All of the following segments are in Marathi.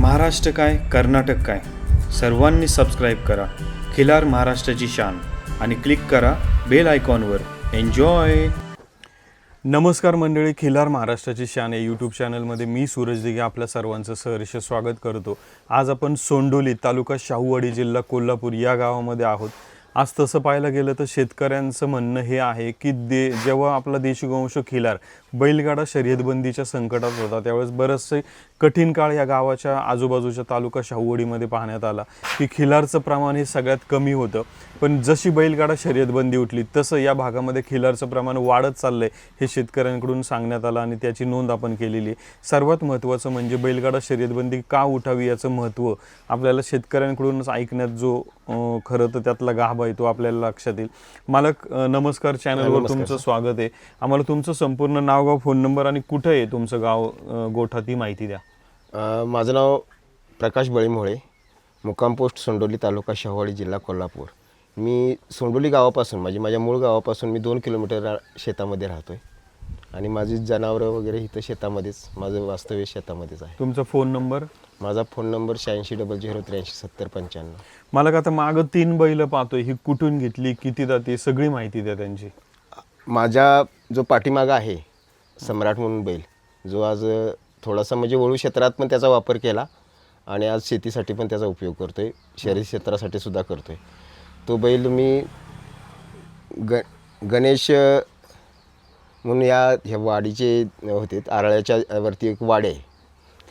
महाराष्ट्र काय कर्नाटक काय सर्वांनी सबस्क्राईब करा खिलार महाराष्ट्राची शान आणि क्लिक करा बेल आयकॉनवर. एन्जॉय. नमस्कार मंडळी, खिलार महाराष्ट्राची शान या यूट्यूब चॅनलमध्ये मी सूरज दिघे आपल्या सर्वांचं सहर्ष स्वागत करतो. आज आपण सोंडोली तालुका शाहूवाडी जिल्हा कोल्हापूर या गावामध्ये आहोत. आज तसं पाहायला गेलं तर शेतकऱ्यांचं म्हणणं हे आहे की जेव्हा आपला देशी गोवंश खिलार बैलगाडा शर्यतबंदीच्या संकटात होता त्यावेळेस बरंचसे कठीण काळ या गावाच्या आजूबाजूच्या तालुका शाहूवाडीमध्ये पाहण्यात आला की खिलारचं प्रमाण हे सगळ्यात कमी होतं. पण जशी बैलगाडा शर्यतबंदी उठली तसं या भागामध्ये खिलारचं प्रमाण वाढत चाललंय हे शेतकऱ्यांकडून सांगण्यात आलं आणि त्याची नोंद आपण केलेली आहे. सर्वात महत्त्वाचं म्हणजे बैलगाडा शर्यतबंदी का उठावी याचं महत्त्व आपल्याला शेतकऱ्यांकडूनच ऐकण्यात जो खरं तर त्यातला गाभा आहे तो आपल्याला लक्षात येईल. मालक नमस्कार, चॅनलवर तुमचं स्वागत आहे. आम्हाला तुमचं संपूर्ण नाव, गाव, फोन नंबर आणि कुठं आहे तुमचं गाव गोठा ती माहिती द्या. माझं नाव प्रकाश बळीमोळे, मुक्काम पोस्ट सोंडोली तालुका शाहूवाडी जिल्हा कोल्हापूर. मी सोंडोली गावापासून माझ्या मूळ गावापासून मी 2 किलोमीटर शेतामध्ये राहतो आहे आणि माझी जनावरं वगैरे इथं शेतामध्येच, माझं वास्तव्य शेतामध्येच आहे. तुमचा फोन नंबर? माझा फोन नंबर 8600837095. मला का आता मागं 3 बैल पाहतोय, ही कुठून घेतली, किती जाती, सगळी माहिती द्या त्यांची. माझा जो पाठीमागा आहे सम्राट म्हणून बैल, जो आज थोडासा म्हणजे वळू क्षेत्रात पण त्याचा वापर केला आणि आज शेतीसाठी पण त्याचा उपयोग करतो आहे, शहरी क्षेत्रासाठी सुद्धा करतो आहे. तो बैल मी गणेश म्हणून ह्या वाडीचे होते, आरळ्याच्या वरती एक वाडी आहे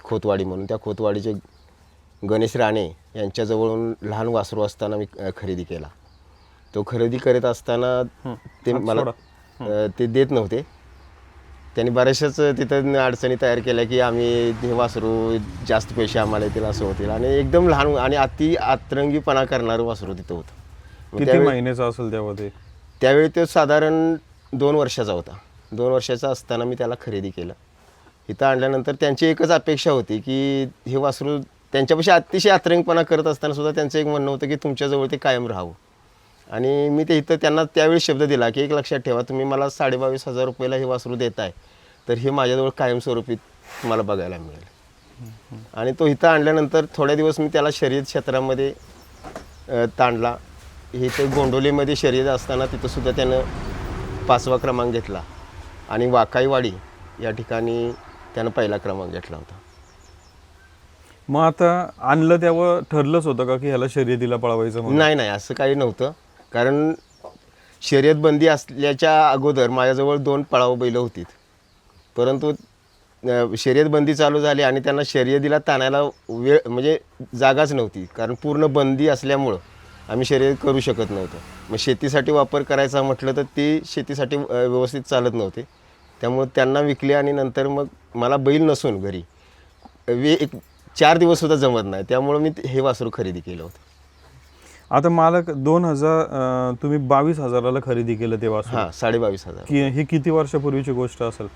खोतवाडी म्हणून, त्या खोतवाडीचे गणेश राणे यांच्याजवळून लहान वासरू असताना मी खरेदी केला. तो खरेदी करत असताना ते मला ते देत नव्हते. त्यांनी बऱ्याचशाच तिथं अडचणी तयार केल्या की आम्ही हे वासरू जास्त पैसे आम्हाला येतील असं होतील आणि एकदम लहान आणि अति आतरंगीपणा करणारं वासरू तिथं होतं. किती महिन्याचा असेल तेव्हा ते? त्यावेळी तो साधारण 2 वर्षाचा होता. 2 वर्षाचा असताना मी त्याला खरेदी केलं. इथं आणल्यानंतर त्यांची एकच अपेक्षा होती की हे वासरू त्यांच्यापाशी अतिशय आतरंगीपणा करत असताना सुद्धा त्यांचं एक म्हणणं होतं की तुमच्याजवळ ते कायम राहावं. आणि मी ते इथं त्यांना त्यावेळी शब्द दिला की एक लक्षात ठेवा, तुम्ही मला 22,500 रुपयाला हे वासरू देताय तर हे माझ्याजवळ कायमस्वरूपी तुम्हाला बघायला मिळेल. आणि तो इथं आणल्यानंतर थोड्या दिवस मी त्याला शर्यत क्षेत्रामध्ये ताणला. इथं गोंडोलीमध्ये शर्यत असताना तिथंसुद्धा त्यानं 5वा क्रमांक घेतला आणि वाकाईवाडी या ठिकाणी त्यानं 1ला क्रमांक घेतला होता. मग आता आणलं तेव्हा ठरलंच होतं का की ह्याला शर्यतीला पळवायचं? नाही, असं काही नव्हतं. कारण शर्यत बंदी असल्याच्या अगोदर माझ्याजवळ 2 पळाव बैल होती, परंतु शर्यत बंदी चालू झाली आणि त्यांना शर्यतीला ताणायला वेळ म्हणजे जागाच नव्हती. कारण पूर्ण बंदी असल्यामुळं आम्ही शर्यत करू शकत नव्हतो. मग शेतीसाठी वापर करायचा म्हटलं तर ती शेतीसाठी व्यवस्थित चालत नव्हते. त्यामुळे त्यांना विकले आणि नंतर मग मला बैल नसून घरी एक 4 दिवससुद्धा जमत नाही, त्यामुळं मी हे वासरू खरेदी केलं होतं. आता मालक 2000 तुम्ही 22,000ला खरेदी केलं ते वासरू? हां, 22,500. की ही किती वर्षापूर्वीची गोष्ट असेल?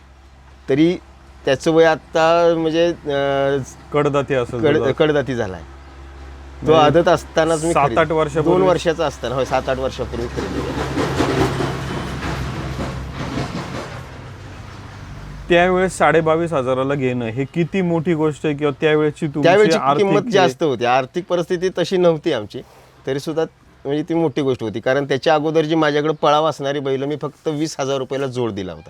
तरी त्याचं वय आत्ता म्हणजे कडदाती असेल? कडदाती झाला आहे. तो आदत असतानाच मी 7-8 वर्षापूर्वी? 2 वर्षाचा असताना, होय 7-8 वर्षापूर्वी खरेदी केलं. त्यावेळेस 22,500ला घेणं हे किती मोठी गोष्ट आहे किंवा त्यावेळेची किंमत जास्त होती. आर्थिक परिस्थिती तशी नव्हती आमची, तरी सुद्धा म्हणजे ती मोठी गोष्ट होती. कारण त्याच्या अगोदर जी माझ्याकडे पळाव असणारी बैल मी फक्त 20,000 रुपयाला जोड दिला होता.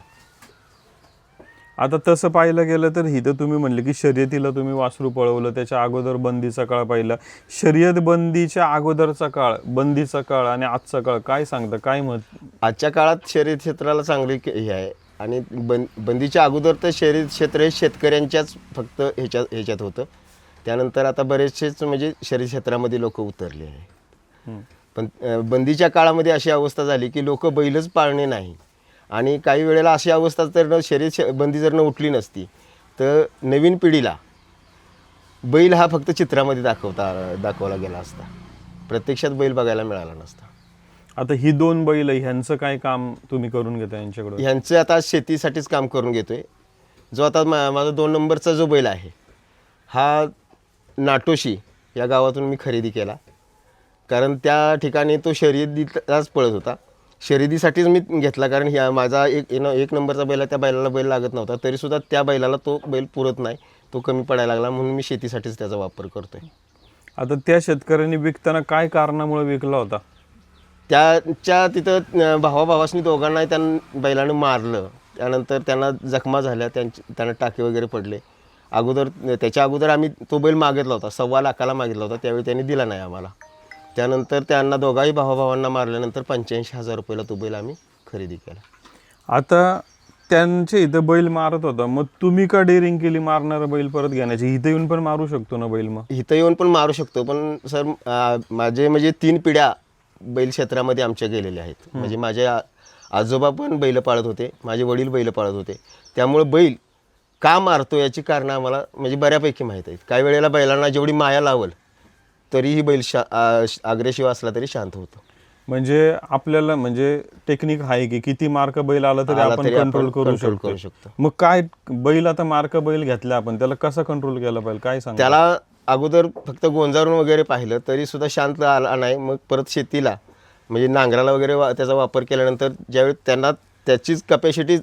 आता तसं पाहिलं गेलं तर इथं तुम्ही म्हणले की शर्यतीला तुम्ही वासरू पळवलं, त्याच्या अगोदर बंदीचा काळ पाहिला. शर्यत बंदीच्या अगोदरचा काळ, बंदीचा काळ आणि आजचा काळ काय सांगता, काय मत? आजच्या काळात शर्यत क्षेत्राला चांगली हे आहे आणि बंदीच्या अगोदर तर शर्यत क्षेत्र हे शेतकऱ्यांच्याच फक्त ह्याच्यात होतं. त्यानंतर आता बरेचसेच म्हणजे शर्यत क्षेत्रामध्ये लोक उतरले आहेत. पण बंदीच्या काळामध्ये अशी अवस्था झाली की लोक बैलच पाळणे नाही आणि काही वेळेला अशी अवस्था तर शर्यत बंदी जर न उठली नसती तर नवीन पिढीला बैल हा फक्त चित्रामध्ये दाखवला गेला असता, प्रत्यक्षात बैल बघायला मिळाला नसता. आता ही 2 बैल ह्यांचं काय काम तुम्ही करून घेता यांच्याकडून? ह्यांचं आता शेतीसाठीच काम करून घेतोय. जो आता माझा 2 नंबरचा जो बैल आहे हा नाटोशी या गावातून मी खरेदी केला. कारण त्या ठिकाणी तो शर्यतीलाच पळत होता. शर्यतीसाठीच मी घेतला, कारण माझा एक नंबरचा बैल, त्या बैलाला बैल लागत नव्हता, तरीसुद्धा त्या बैलाला तो बैल पुरत नाही तो कमी पडायला लागला, म्हणून मी शेतीसाठीच त्याचा वापर करतोय. आता त्या शेतकऱ्यांनी विकताना काय कारणामुळे विकला होता? त्याच्या तिथं भावाभावासनी दोघांना बैलानं मारलं, त्यानंतर त्यांना जखमा झाल्या, त्यांना टाके वगैरे पडले. त्याच्या अगोदर आम्ही तो बैल मागितला होता, 1.25 लाखाला मागितला होता, त्यावेळी त्यांनी दिला नाही आम्हाला. त्यानंतर त्यांना दोघाही भावाभावांना मारल्यानंतर 85,000 रुपयाला तो बैल आम्ही खरेदी केला. आता त्यांचे इथं बैल मारत होता, मग तुम्ही का डेअरिंग केली मारणारा बैल परत घेण्याची? इथं येऊन पण मारू शकतो ना बैल? मग इथं येऊन पण मारू शकतो, पण सर माझे म्हणजे 3 पिढ्या बैल क्षेत्रामध्ये आमच्या गेलेल्या आहेत. म्हणजे माझे आजोबा पण बैल पाळत होते, माझे वडील बैल पाळत होते. त्यामुळे बैल का मारतो याची कारणं आम्हाला म्हणजे बऱ्यापैकी माहीत आहेत. काही वेळेला बैलांना जेवढी माया लावल तरीही बैल अग्रेसिव्ह असला तरी शांत होतो. म्हणजे आपल्याला म्हणजे टेक्निक आहे की किती मार्क बैल आला तरी आपण कंट्रोल करू शकतो. मग काय बैल आता मार्क बैल घेतला आपण, त्याला कसा कंट्रोल केला पाहिजे काय सांग? त्याला अगोदर फक्त गोंजारून वगैरे पाहिलं तरी सुद्धा शांत आला नाही. मग परत शेतीला म्हणजे नांगराला वगैरे त्याचा वापर केल्यानंतर ज्यावेळी त्यांना त्याचीच कपॅसिटी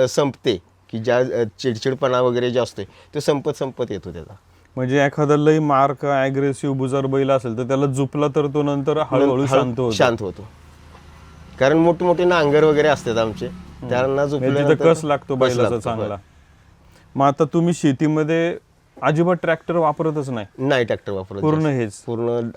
संपते की ज्या चिडचिडपणा वगैरे जे असतो तो संपत येतो त्याचा. म्हणजे एखादा लई मार्क ॲग्रेसिव्ह बुजर बैल असेल तर त्याला झुपला तर तो नंतर हळूहळू शांत होतो. कारण मोठे नांगर वगैरे असतात आमचे, त्यांना झुपल्यानंतर कस लागतो बैलाचा चांगला. मग आता तुम्ही शेतीमध्ये अजिबात ट्रॅक्टर वापरतच नाही ट्रॅक्टर वापरत, पूर्ण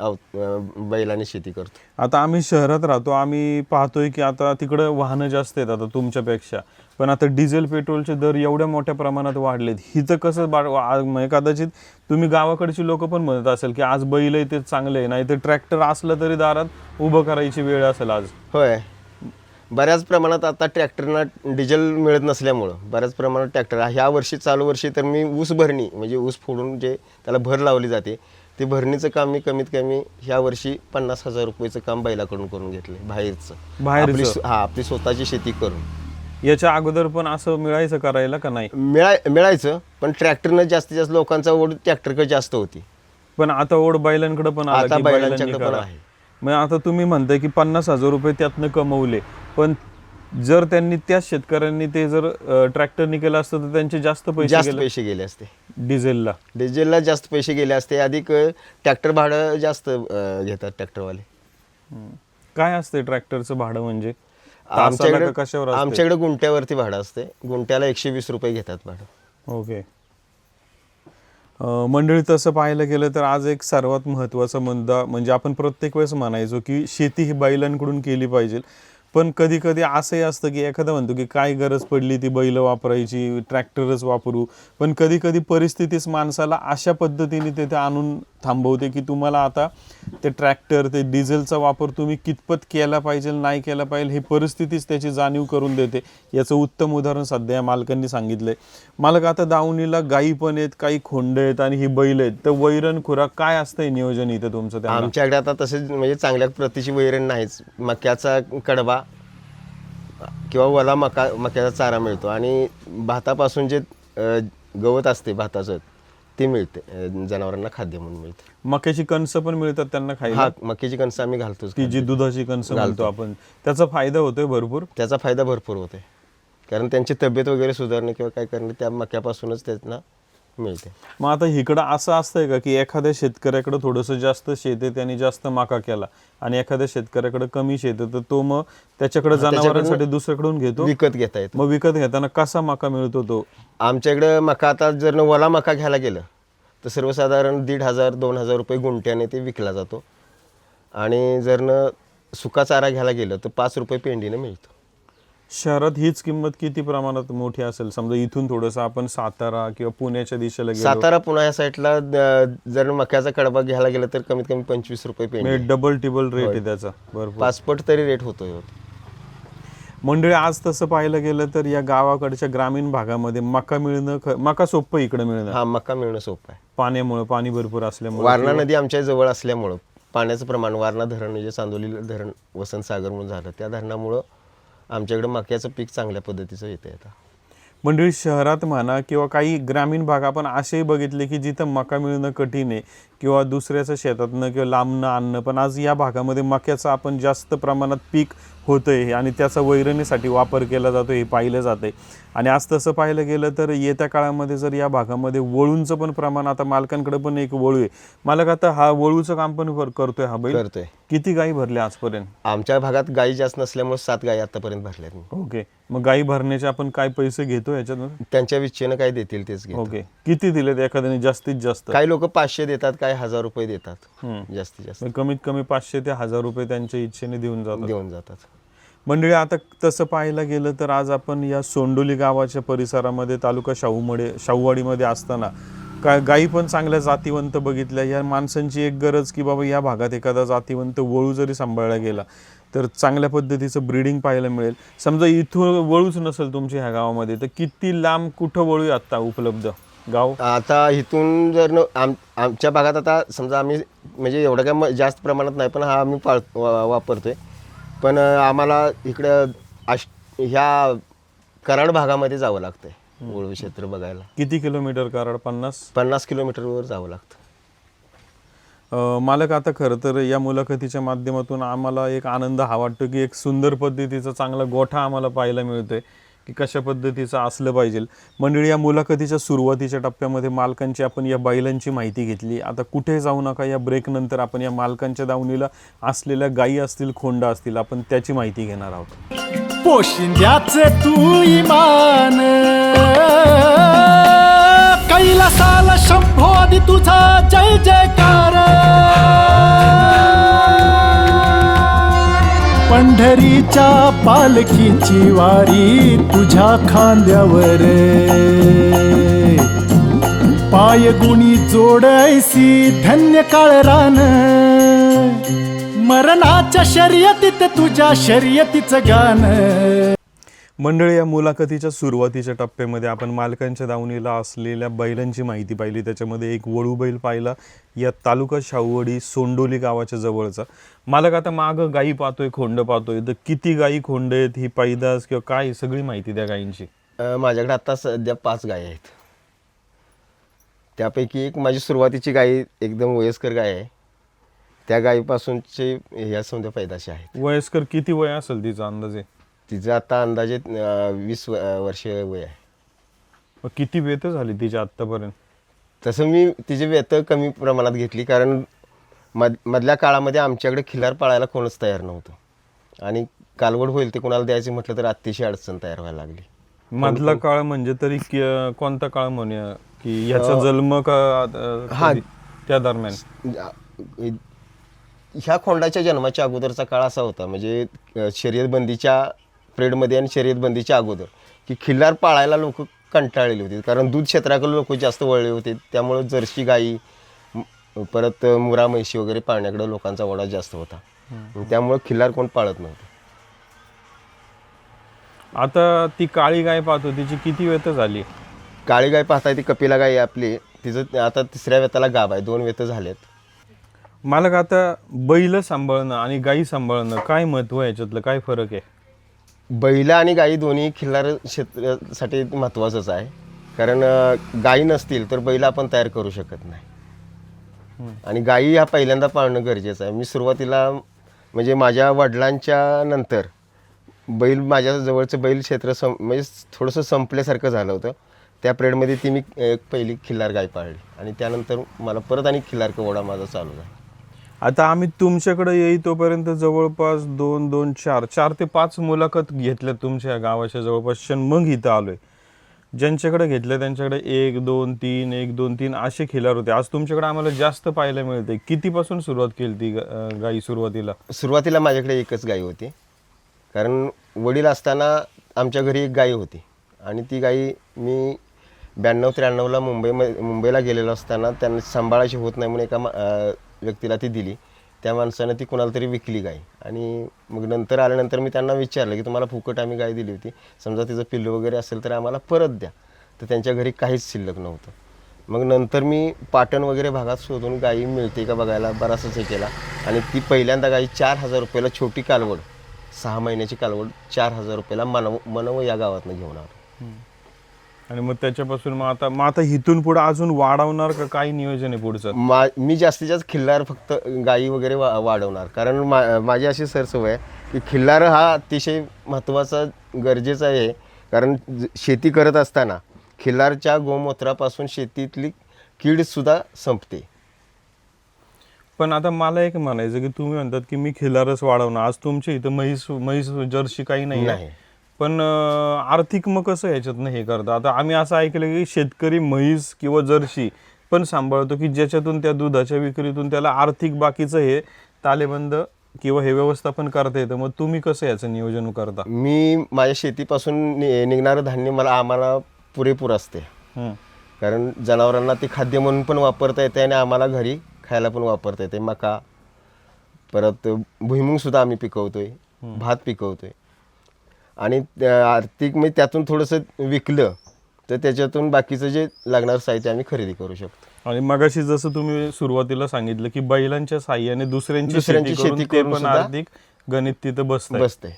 बैलाने शेती करतो. आता आम्ही शहरात राहतो, आम्ही पाहतोय की आता तिकडे वाहनं जास्त आहेत आता तुमच्यापेक्षा, पण आता डिझेल पेट्रोलचे दर एवढ्या मोठ्या प्रमाणात वाढलेत. हिथं कसं कदाचित तुम्ही गावाकडची लोक पण म्हणत असेल की आज बैल आहे ते चांगले आहे, नाही तर ट्रॅक्टर असलं तरी दारात उभं करायची वेळ असेल आज. होय, बऱ्याच प्रमाणात आता ट्रॅक्टरना डिझेल मिळत नसल्यामुळं बऱ्याच प्रमाणात ट्रॅक्टर ह्या वर्षी चालू वर्षी तर मी ऊस भरणी म्हणजे ऊस फोडून जे त्याला भर लावली जाते ते भरणीचं काम मी कमीत कमी ह्या वर्षी 50,000 रुपयाचं काम बैलाकडून करून घेतलंय बाहेरचं. आपली स्वतःची शेती करून. याच्या अगोदर पण असं मिळायचं करायला का नाही? मिळायचं, पण ट्रॅक्टरनं जास्तीत जास्त लोकांचा ओढ ट्रॅक्टरकडे जास्त होती. पण आता ओढ बैलांकडे पण आता बैलांच्याकडे पण आहे. मग आता तुम्ही म्हणताय की 50,000 रुपये त्यातनं कमवले, पण जर त्यांनी त्या शेतकऱ्यांनी ते जर ट्रॅक्टरनी केलं असतं तर त्यांचे जास्त पैसे गेले असते. डिझेलला जास्त पैसे गेले असते. अधिक ट्रॅक्टर भाडं जास्त घेतात ट्रॅक्टरवाले. काय असते ट्रॅक्टरचं भाडं म्हणजे? आमच्याकडे गुंट्यावरती भाडं असते. गुंट्याला 120 रुपये घेतात भाडं. ओके. मंडळी, तसं पाहायला गेलं तर आज एक सर्वात महत्त्वाचा मुद्दा म्हणजे आपण प्रत्येक वेळेस म्हणायचो की शेती ही बैलांकडून केली पाहिजे, पण कधी कधी असंही असतं की एखादा म्हणतो की काय गरज पडली ती बैल वापरायची, ट्रॅक्टरच वापरू. पण कधी कधी परिस्थितीच माणसाला अशा पद्धतीने ते आणून थांबवते की तुम्हाला आता ते ट्रॅक्टर ते डिझेलचा वापर तुम्ही कितपत केला पाहिजे नाही केला पाहिजे हे परिस्थितीच त्याची जाणीव करून देते. याचं उत्तम उदाहरण सध्या या मालकांनी सांगितलंय. मालक, आता दावणीला गायी पण आहेत, काही खोंड आहेत आणि ही बैल आहेत, तर वैरण खुराक काय असतंय नियोजन इथं तुमचं? आमच्याकडे आता तसेच म्हणजे चांगल्या प्रतीची वैरण नाहीच. मक्याचा कडबा किंवा वला मक्याचा चारा मिळतो आणि भातापासून जे गवत असते भाताचं ते मिळते, जनावरांना खाद्य म्हणून मिळते. मक्याची कणसं पण मिळतात त्यांना खायला? मक्याची कणसं आम्ही घालतो, की जी दुधाची कणसं घालतो आपण. त्याचा फायदा होतोय भरपूर? त्याचा फायदा भरपूर होतोय, कारण त्यांची तब्येत वगैरे सुधारणे किंवा काय करणे त्या मक्यापासूनच त्यांना मिळते. मग आता इकडं असं असतंय का की एखाद्या शेतकऱ्याकडे थोडंसं जास्त शेत आहे, त्याने जास्त मका केला, आणि एखाद्या शेतकऱ्याकडे कमी शेत आहे तर तो मग त्याच्याकडे जनावरांसाठी दुसऱ्याकडून घेतो, विकत घेता येतो. मग विकत घेताना कसा मका मिळतो तो? आमच्याकडे मका आता जर वला मका घ्यायला गेलं तर सर्वसाधारण 1,500-2,000 रुपये गुंट्याने ते विकला जातो. आणि जर सुका चारा घ्यायला गेलं तर 5 रुपये पेंडीने मिळतो. शहरात हीच किंमत किती प्रमाणात मोठी असेल? समजा इथून थोडंसं आपण सातारा किंवा पुण्याच्या दिशेला गेलो, सातारा पुणे या साईडला जर मक्याचा कडबा घ्यायला गेलं तर कमीत कमी 25 रुपये पेंडी. डबल टिबल रेट आहे त्याचा, भरपूर 5 पट तरी रेट होतोय. मंडळी, आज तसं पाहायला गेलं तर या गावाकडच्या ग्रामीण भागामध्ये मका सोपं इकडे मिळणं. मका मिळणं सोपं आहे पाण्यामुळे, पाणी भरपूर असल्यामुळे. वारणा नदी आमच्या जवळ असल्यामुळं पाण्याचं प्रमाण, वारणा धरण म्हणजे चांदोली धरण वसंत सागर म्हणून झालं, त्या धरणामुळं आमच्याकडे मक्याचं पीक चांगल्या पद्धतीचं येतं. आता मंडळी शहरात म्हणा किंवा काही ग्रामीण भाग आपण असेही बघितले की जिथं मका मिळणं कठीण आहे किंवा दुसऱ्याचं शेतातनं किंवा लांबनं आणणं, पण आज या भागामध्ये मक्याचं आपण जास्त प्रमाणात पीक होतंय आणि त्याचा वैरणीसाठी वापर केला जातो हे पाहिलं जातंय. आणि आज तसं पाहिलं गेलं तर येत्या काळामध्ये जर या भागामध्ये वळूंचं पण प्रमाण, आता मालकांकडे पण एक वळू आहे मालक, आता हा वळूचं काम पण करतोय हा बैल. करतोय. किती गायी भरल्या आजपर्यंत? आमच्या भागात गायी जास्त नसल्यामुळे 7 गायी आतापर्यंत भरल्यात मी. ओके, मग गायी भरण्याचे आपण काय पैसे घेतो याच्यातून? त्यांच्या इच्छेनं काय देतील तेच घेतो. ओके, किती दिलेत एखाद्याने जास्तीत जास्त? काही लोक 500 देतात, काही 1000 रुपये देतात. जास्तीत जास्त मग कमीत कमी 500 ते 1000 रुपये त्यांच्या इच्छेने देऊन जातात. जातात. मंडळी, आता तसं पाहायला गेलं तर आज आपण या सोंडोली गावाच्या परिसरामध्ये तालुका शाहूवाडीमध्ये असताना गायी पण चांगल्या जातीवंत बघितल्या. या माणसांची एक गरज की बाबा या भागात एखादा जातीवंत वळू जरी सांभाळला गेला तर चांगल्या पद्धतीचं ब्रीडिंग पाहायला मिळेल. समजा इथं वळूच नसेल तुमच्या ह्या गावामध्ये तर किती लांब कुठं वळू आता उपलब्ध गाव? आता इथून जर आमच्या भागात आता समजा आम्ही म्हणजे एवढं काय जास्त प्रमाणात नाही, पण हा आम्ही वापरतोय. पण आम्हाला इकडं ह्या कराड भागामध्ये जावं लागतंय वळू क्षेत्र बघायला. किती किलोमीटर कराड? 50 किलोमीटरवर जावं लागतं. मालक, आता खरं तर या मुलाखतीच्या माध्यमातून आम्हाला एक आनंद हा वाटतो की एक सुंदर पद्धतीचा चांगला गोठा आम्हाला पाहायला मिळतोय की कशा पद्धतीचं असलं पाहिजे. मंडळी, या मुलाखतीच्या सुरुवातीच्या टप्प्यामध्ये मालकांची आपण या बैलांची माहिती घेतली. आता कुठे जाऊ नका, या ब्रेकनंतर आपण या मालकांच्या दावणीला असलेल्या गायी असतील, खोंडा असतील, आपण त्याची माहिती घेणार आहोत. पोशिंद्याचे तू इमान, कैलासाला शंभोदी तुझा जय जयकार. पंढरीच्या पालखीची वारी तुझ्या खांद्यावर, पाय गुणी जोडैसी धन्य काळरान. मरणाच्या शर्यतीत तुझ्या शर्यतीचं गाण. मंडळी, या मुलाखतीच्या सुरुवातीच्या टप्प्यामध्ये आपण मालकांच्या दावणीला असलेल्या बैलांची माहिती पाहिली. त्याच्यामध्ये एक वळू बैल पाहिला या तालुका शाहूवाडी सोंडोली गावाच्या जवळचा. मालक, आता मागं गायी पाहतोय, खोंड पाहतोय, तर किती गायी खोंड आहेत, ही पैदास किंवा काय सगळी माहिती द्या गायींची. माझ्याकडे आता सध्या 5 गायी आहेत. त्यापैकी एक माझी सुरुवातीची गाय एकदम वयस्कर गाय आहे. त्या गायीपासूनचे ह्या समजा पैदाशी आहेत. वयस्कर किती वय असेल तिचा अंदाजे? तिचं आता अंदाजे 20 वर्ष वय आहे. मग किती वेत झाली तिच्या आत्तापर्यंत? तसं मी तिची वेत कमी प्रमाणात घेतली, कारण मधल्या काळामध्ये आमच्याकडे खिल्लार पाळायला कोणच तयार नव्हतं आणि कालवड होईल ते कोणाला द्यायचे म्हटलं तर अतिशय अडचण तयार व्हायला लागली. मधला काळ म्हणजे तरी कोणता काळ म्हणूया की ह्याचा जन्म का त्या दरम्यान? ह्या खोंडाच्या जन्माच्या अगोदरचा काळ असा होता, म्हणजे शर्यतबंदीच्या पिरियडमध्ये आणि शर्यतबंदीच्या अगोदर, की खिल्लार पाळायला लोक कंटाळलेली होती, कारण दूध क्षेत्राकडे लोक जास्त वळले होते. त्यामुळे जर्सी गाई, परत मुरा म्हैशी वगैरे पाळण्याकडे लोकांचा ओढा जास्त होता. त्यामुळे खिल्लार कोण पाळत नव्हतं. आता ती काळी गाय पाहतो, तिची किती वेत झाली? काळी गाय पाहताय ती कपिला गाय आपली, तिचं आता 3ऱ्या वेताला गाभ आहे. 2 वेत झालेत. मालक, आता बैल सांभाळणं आणि गायी सांभाळणं काय महत्व आहे, याच्यातलं काय फरक आहे? बैल आणि गायी दोन्ही खिल्लार क्षेत्रासाठी महत्त्वाचंच आहे, कारण गायी नसतील तर बैल आपण तयार करू शकत नाही आणि गायी ह्या पहिल्यांदा पाळणं गरजेचं आहे. मी सुरुवातीला म्हणजे माझ्या वडिलांच्या नंतर बैल, माझ्या जवळचं बैल क्षेत्र म्हणजे थोडंसं संपल्यासारखं झालं होतं. त्या पिरियडमध्ये ती मी एक पहिली खिल्लार गाय पाळली आणि त्यानंतर मला परत आणि खिल्लार ओढा माझा चालू झाला. आता आम्ही तुमच्याकडे येई तोपर्यंत जवळपास 4 ते 5 मुलाखत घेतल्या तुमच्या गावाच्या जवळपास, मग इथं आलोय. ज्यांच्याकडे घेतलं त्यांच्याकडे 1, 2, 3, 1, 2, 3 असे खिलार होते. आज तुमच्याकडे आम्हाला जास्त पाहायला मिळते. कितीपासून सुरुवात केली ती गाई सुरुवातीला? सुरुवातीला माझ्याकडे एकच गाई होती, कारण वडील असताना आमच्या घरी एक गाई होती आणि ती गाई मी 92-93ला मुंबईला गेलेलो असताना त्यांना सांभाळायची होत नाही म्हणून एका व्यक्तीला ती दिली. त्या माणसानं ती कुणाला तरी विकली गाय आणि मग नंतर आल्यानंतर मी त्यांना विचारलं की तुम्हाला फुकट आम्ही गाय दिली होती, समजा तिचं पिल्लू वगैरे असेल तर आम्हाला परत द्या. तर त्यांच्या घरी काहीच शिल्लक नव्हतं. मग नंतर मी पाटण वगैरे भागात शोधून गाई मिळते का बघायला बराचसाच हे केला आणि ती पहिल्यांदा गाई 4000 रुपयाला, छोटी कालवड, 6 महिन्याची कालवड 4000 रुपयाला मनव या गावातनं घेऊन आलो. आणि मग त्याच्यापासून मग आता इथून पुढे अजून वाढवणार का, काय नियोजन आहे पुढचं? मी जास्तीत जास्त खिल्लार फक्त गायी वगैरे वाढवणार, कारण माझी अशी सरसवय आहे की खिल्लार हा अतिशय महत्त्वाचा गरजेचा आहे. कारण शेती करत असताना खिल्लारच्या गोमूत्रापासून शेतीतली कीडसुद्धा संपते. पण आता मला एक म्हणायचं की तुम्ही म्हणतात की मी खिल्लारच वाढवणार, आज तुमच्या इथं म्हैस जर्सी काही नाही, पण आर्थिक मग कसं याच्यातनं हे करतं? आता आम्ही असं ऐकलं की शेतकरी म्हैस किंवा जर्सी पण सांभाळतो की ज्याच्यातून त्या दुधाच्या विक्रीतून त्याला आर्थिक बाकीचं हे तालेबंद किंवा हे व्यवस्थापन करता येतं. मग तुम्ही कसं याचं नियोजन करता? मी माझ्या शेतीपासून निघणारं धान्य आम्हाला पुरेपूर असते. कारण जनावरांना ते खाद्य म्हणून पण वापरता येते आणि आम्हाला घरी खायला पण वापरता येते. मका, परत भुईमुगसुद्धा आम्ही पिकवतोय, भात पिकवतोय. आणि आर्थिक म्हणजे त्यातून थोडंसं विकलं तर त्याच्यातून बाकीचं जे लागणारं साहित्य आम्ही खरेदी करू शकतो. आणि मगाशी जसं तुम्ही सुरुवातीला सांगितलं की बैलांच्या साह्याने दुसऱ्यांची शेती करून पण आर्थिक गणित तिथं बसतंय.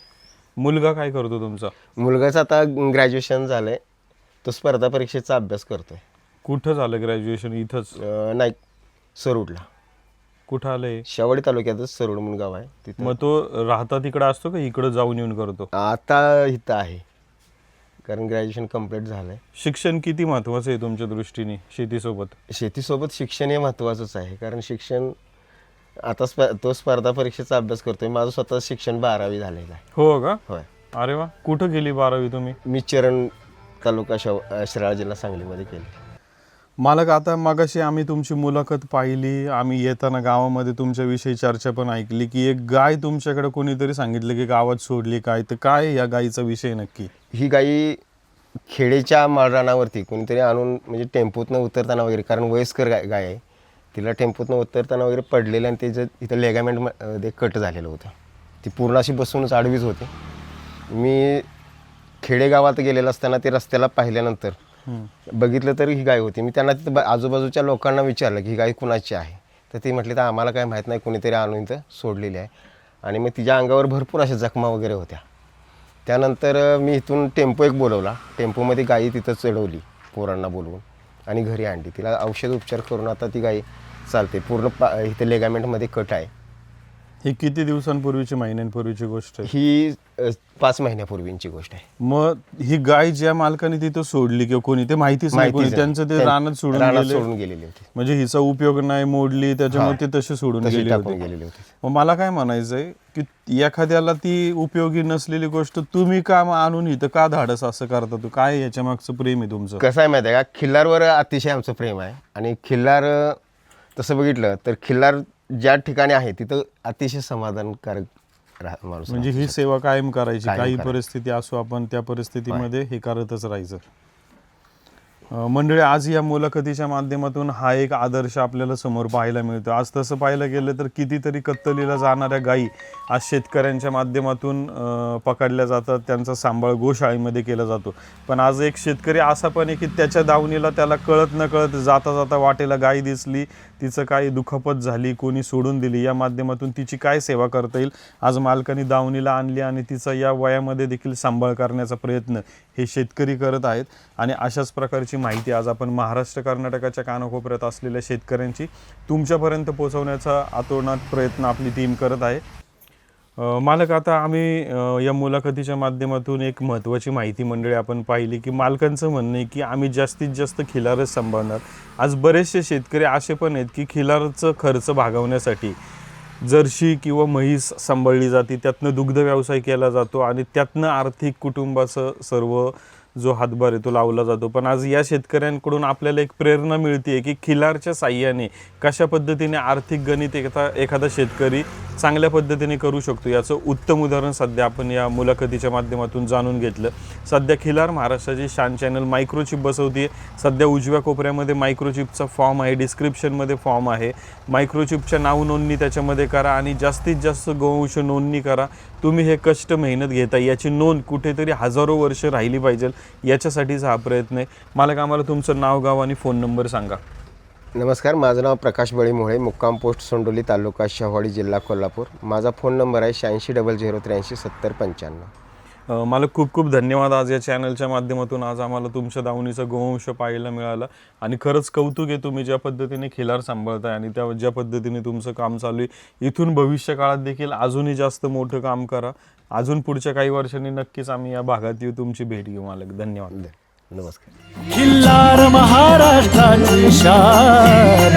मुलगा काय करतो तुमचा? मुलगाचं आता ग्रॅज्युएशन झालंय, तो स्पर्धा परीक्षेचा अभ्यास करतोय. कुठं झालं ग्रॅज्युएशन? इथंच? नाही, सरूडला. कुठं आलंय? शेवाडी तालुक्यातच सरूड म्हणून गाव आहे तिथं. मग तो राहता तिकडं असतो का इकडं जाऊन येऊन करतो? आता इथं आहे, कारण ग्रॅज्युएशन कम्प्लीट झालंय. शिक्षण किती महत्वाचं आहे तुमच्या दृष्टीने शेतीसोबत? शेतीसोबत शिक्षण हे महत्त्वाचंच आहे, कारण शिक्षण आता तो स्पर्धा परीक्षेचा अभ्यास करतोय. माझं स्वतः शिक्षण 12वी झालेलं आहे. हो का? होय. अरे वा. कुठं गेली 12वी तुम्ही? मी चरण तालुका शिराळा जिल्हा सांगलीमध्ये केली. मालक, आता मगाशी आम्ही तुमची मुलाखत पाहिली, आम्ही येताना गावामध्ये तुमच्याविषयी चर्चा पण ऐकली की एक गाय तुमच्याकडे कोणीतरी सांगितलं की गावात सोडली, काय तर काय या गायीचा विषय नक्की? ही गाई खेडेच्या माळरानावरती कोणीतरी आणून, म्हणजे टेम्पोतनं उतरताना वगैरे, कारण वयस्कर गाय आहे, तिला टेम्पोतनं उतरताना वगैरे पडलेलं आणि त्याचं इथं लेगामेंटमध्ये कट झालेलं होतं. ती पूर्ण अशी बसूनच आडवीच होती. मी खेडेगावात गेलेलं असताना ते रस्त्याला पाहिल्यानंतर बघितलं तर ही गाय होती. मी त्यांना तिथं आजूबाजूच्या लोकांना विचारलं की ही गाय कुणाची आहे, तर ते म्हटले तर आम्हाला काय माहीत नाही, कोणीतरी आणून इथं सोडलेली आहे. आणि मग तिच्या अंगावर भरपूर अशा जखमा वगैरे होत्या. त्यानंतर मी इथून टेम्पो एक बोलवला, टेम्पोमध्ये गाई तिथं चढवली पोरांना बोलवून आणि घरी आणली. तिला औषध उपचार करून आता ती गाई चालते. पूर्ण इथं लेगामेंटमध्ये कट आहे. ही किती दिवसांपूर्वीची, महिन्यांपूर्वीची गोष्ट आहे? ही 5 महिन्यापूर्वीची गोष्ट आहे. मग ही गाय ज्या मालकाने तिथं सोडली किंवा कोणी, ते माहितीच नाही कोणी, त्यांचं ते रानात सोडून गेलेली होती. म्हणजे हिचा उपयोग नाही, मोडली, त्याच्यामुळे ते तसे सोडून गेले होते. मग मला काय म्हणायचंय की एखाद्याला ती उपयोगी नसलेली गोष्ट तुम्ही का आणून इथं का धाडस असं करता? तू काय याच्या मागचं प्रेम आहे तुमचं? कसं आहे माहिती आहे का, खिल्लारवर अतिशय आमचं प्रेम आहे. आणि खिल्लार तसं बघितलं तर खिल्लार ज्या ठिकाणी आहे तिथं अतिशय समाधानकारक माणूस. म्हणजे ही सेवा कायम करायची, काही परिस्थिती असो आपण त्या परिस्थितीमध्ये हे करतच राहायचं. मंडळी, आज या मुलाखतीच्या माध्यमातून हा एक आदर्श आपल्याला समोर पाहायला मिळतो. आज तसं पाहायला गेलं तर कितीतरी कत्तलीला जाणाऱ्या गायी आज शेतकऱ्यांच्या माध्यमातून पकडल्या जातात, त्यांचा सांभाळ गोशाळेमध्ये केला जातो. पण आज एक शेतकरी असा पण आहे की त्याच्या दावणीला त्याला कळत न कळत जाता जाता वाटेला गाय दिसली, तिचं काही दुखापत झाली, कोणी सोडून दिली, या माध्यमातून तिची काय सेवा करता येईल आज मालकाने दावणीला आणली आणि तिचा या वयामध्ये देखील सांभाळ करण्याचा प्रयत्न हे शेतकरी करत आहेत. आणि अशाच प्रकारची माहिती आज आपण महाराष्ट्र कर्नाटकाच्या कानाकोपऱ्यात असलेल्या शेतकऱ्यांची तुमच्यापर्यंत पोहोचवण्याचा आतोनात प्रयत्न आपली टीम करत आहे. मालक, आता आम्ही या मुलाखतीच्या माध्यमातून एक महत्त्वाची माहिती मंडळी आपण पाहिली की मालकांचं म्हणणं आहे की आम्ही जास्तीत जास्त खिलारच सांभाळणार. आज बरेचसे शेतकरी असे पण आहेत की खिलारचं खर्च भागवण्यासाठी जर्सी किंवा म्हैस सांभाळली जाते, त्यातनं दुग्ध व्यवसाय केला जातो आणि त्यातनं आर्थिक कुटुंबाचं सर्व जो हातभार आहे तो लावला जातो. पण आज या शेतकऱ्यांकडून आपल्याला एक प्रेरणा मिळते की खिलारच्या साह्याने कशा पद्धतीने आर्थिक गणित एखादा शेतकरी चांगल्या पद्धतीने करू शकतो, याचं उत्तम उदाहरण सध्या आपण या मुलाखतीच्या माध्यमातून जाणून घेतलं. सध्या खिलार महाराष्ट्राची शान चॅनल मायक्रोचिप बसवते. सध्या उजव्या कोपऱ्यामध्ये मायक्रोचिपचा फॉर्म आहे, डिस्क्रिप्शनमध्ये फॉर्म आहे. मायक्रोचिपच्या नाव नोंदणी त्याच्यामध्ये करा आणि जास्तीत जास्त गोवंश नोंदणी करा. तुम्ही हे कष्ट मेहनत घेता, याची नोंद कुठेतरी हजारो वर्ष राहिली पाहिजे, याच्यासाठीचा हा प्रयत्न आहे. मला आम्हाला तुमचं नाव, गाव आणि फोन नंबर सांगा. नमस्कार, माझं नाव प्रकाश बळीमोळे, मुक्काम पोस्ट सोंडोली, तालुका शेवाडी, जिल्हा कोल्हापूर. माझा फोन नंबर आहे 8600 83 70 95. मला खूप खूप धन्यवाद आज या चॅनलच्या माध्यमातून आज आम्हाला तुमच्या दावणीचा गोवंश पाहायला मिळाला आणि खरंच कौतुक आहे तुम्ही ज्या पद्धतीने खिलार सांभाळताय आणि त्या ज्या पद्धतीने तुमचं काम चालू आहे. इथून भविष्य काळात देखील अजूनही जास्त मोठं काम करा. अजून पुढच्या काही वर्षांनी नक्कीच आम्ही या भागात येऊ, तुमची भेट घेऊ. मालक धन्यवाद. नमस्कार. खिल्लार महाराष्ट्राची शान